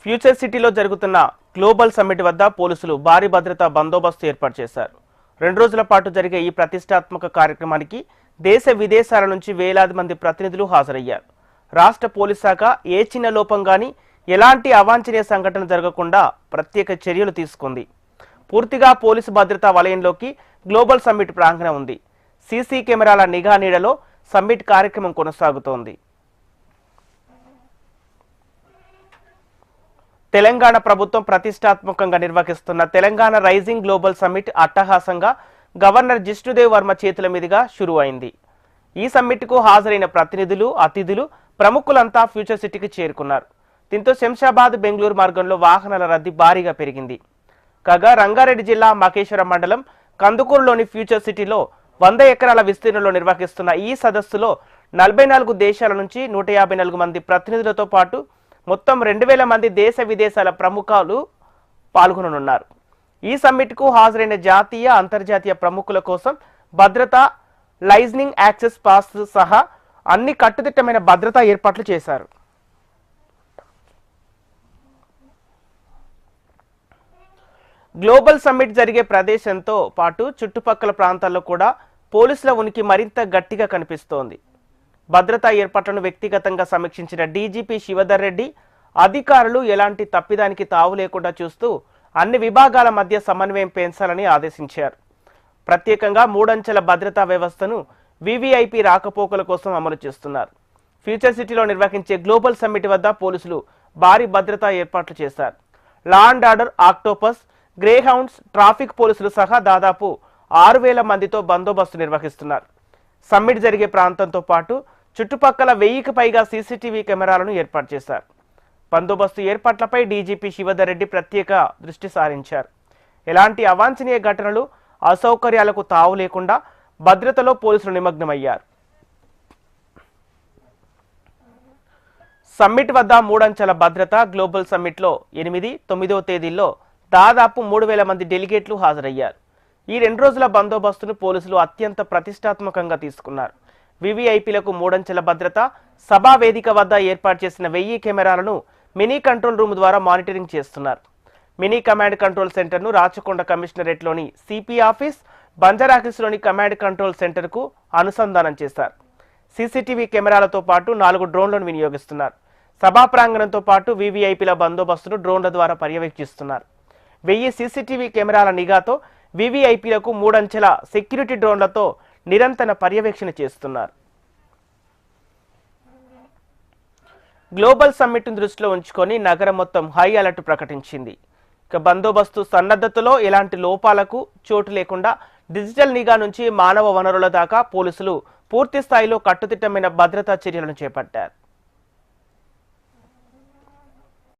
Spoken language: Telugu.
ఫ్యూచర్ సిటీలో జరుగుతున్న గ్లోబల్ సమ్మిట్ వద్ద పోలీసులు భారీ భద్రతా బందోబస్తు ఏర్పాటు చేశారు. 2 రోజుల పాటు జరిగే ఈ ప్రతిష్టాత్మక కార్యక్రమానికి దేశ విదేశాల నుంచి వేలాది మంది ప్రతినిధులు హాజరయ్యారు. రాష్ట్ర పోలీస్ శాఖ ఏ చిన్న లోపం గాని ఎలాంటి అవాంఛనీయ సంఘటన జరగకుండా ప్రత్యేక చర్యలు తీసుకుంది. పూర్తిగా పోలీసు భద్రతా వలయంలోకి గ్లోబల్ సమ్మిట్ ప్రాంగణం ఉంది. సీసీ కెమెరాల నిఘా నీడలో సమ్మిట్ కార్యక్రమం కొనసాగుతోంది. తెలంగాణ ప్రభుత్వం ప్రతిష్టాత్మకంగా నిర్వహిస్తున్న తెలంగాణ రైజింగ్ గ్లోబల్ సమ్మిట్ అట్టహాసంగా గవర్నర్ జిష్ణుదేవ్ వర్మ చేతుల మీదుగా షురు అయింది. ఈ సమ్మిట్కు హాజరైన ప్రతినిధులు, అతిథులు, ప్రముఖులంతా ఫ్యూచర్ సిటీకి చేరుకున్నారు. దీంతో శంషాబాద్ బెంగళూరు మార్గంలో వాహనాల రద్దీ భారీగా పెరిగింది. కాగా రంగారెడ్డి జిల్లా మకేశ్వరం మండలం కందుకూరులోని ఫ్యూచర్ సిటీలో 100 ఎకరాల విస్తీర్ణంలో నిర్వహిస్తున్న ఈ సదస్సులో 44 దేశాల నుంచి 154 మంది ప్రతినిధులతో పాటు మొత్తం 2000 మంది దేశ విదేశాల ప్రముఖులు పాల్గొననున్నారు. ఈ సమ్మిట్కు హాజరైన జాతీయ, అంతర్జాతీయ ప్రముఖుల కోసం భద్రత, లైజనింగ్ యాక్సెస్ పాస్ సహా అన్ని కట్టుదిట్టమైన భద్రతా ఏర్పాట్లు చేశారు. గ్లోబల్ సమ్మిట్ జరిగే ప్రదేశంతో పాటు చుట్టుపక్కల ప్రాంతాల్లో కూడా పోలీసుల ఉనికి మరింత గట్టిగా కనిపిస్తోంది. భద్రతా ఏర్పాట్లను వ్యక్తిగతంగా సమీక్షించిన డీజీపీ శివధర్ రెడ్డి అధికారులు ఎలాంటి తప్పిదానికి తావు లేకుండా చూస్తూ అన్ని విభాగాల మధ్య సమన్వయం పెంచాలని ఆదేశించారు. ప్రత్యేకంగా 3 అంచెల భద్రతా వ్యవస్థను వీవీఐపీ రాకపోకల కోసం అమలు చేస్తున్నారు. ఫ్యూచర్ సిటీలో నిర్వహించే గ్లోబల్ సమ్మిట్ వద్ద పోలీసులు భారీ భద్రతా ఏర్పాట్లు చేశారు. Law and order, octopus, grey hounds, traffic పోలీసులు సహా దాదాపు 6000 మందితో బందోబస్తు నిర్వహిస్తున్నారు. సమ్మిట్ జరిగే ప్రాంతంతో పాటు చుట్టుపక్కల 1000కి పైగా సీసీటీవీ కెమెరాలను ఏర్పాటు చేశారు. బందోబస్తు ఏర్పాట్లపై డీజీపీ శివధర్ రెడ్డి ప్రత్యేక దృష్టి సారించారు. ఎలాంటి అవాంఛనీయ ఘటనలు, అసౌకర్యాలకు తావు లేకుండా భద్రతలో పోలీసులు నిమగ్నమయ్యారు. సమ్మిట్ వద్ద 3 అంచెల భద్రత. గ్లోబల్ సమ్మిట్లో 8, 9వ తేదీల్లో దాదాపు 3000 మంది డెలిగేట్లు హాజరయ్యారు. ఈ 2 రోజుల బందోబస్తును పోలీసులు అత్యంత ప్రతిష్టాత్మకంగా తీసుకున్నారు. వీవీఐపీలకు 3 అంచెల భద్రత, సభా వేదిక వద్ద ఏర్పాటు చేసిన 1000 కెమెరాలను మినీ కంట్రోల్ రూమ్ ద్వారా మానిటరింగ్ చేస్తున్నారు. మినీ కమాండ్ కంట్రోల్ సెంటర్ను రాచకొండ కమిషనరేట్లోని సిపి ఆఫీస్, బంజారాహిల్స్లోని కమాండ్ కంట్రోల్ సెంటర్కు అనుసంధానం చేశారు. సీసీటీవీ కెమెరాలతో పాటు 4 డ్రోన్లను వినియోగిస్తున్నారు. సభా ప్రాంగణంతో పాటు వీవీఐపీల బందోబస్తును డ్రోన్ల ద్వారా పర్యవేక్షిస్తున్నారు. 1000 సీసీటీవీ కెమెరాల నిఘాతో వీవీఐపీలకు 3 అంచెల సెక్యూరిటీ డ్రోన్లతో నిరంతర పర్యవేక్షణ చేస్తున్నారు. గ్లోబల్ సమ్మిట్ను దృష్టిలో ఉంచుకొని నగరం మొత్తం హై అలర్ట్ ప్రకటించింది. ఇక బందోబస్తు సన్నద్ధతలో ఎలాంటి లోపాలకు చోటు లేకుండా డిజిటల్ నిఘా నుంచి మానవ వనరుల దాకా పోలీసులు పూర్తి స్థాయిలో కట్టుదిట్టమైన భద్రతా చర్యలను చేపట్టారు.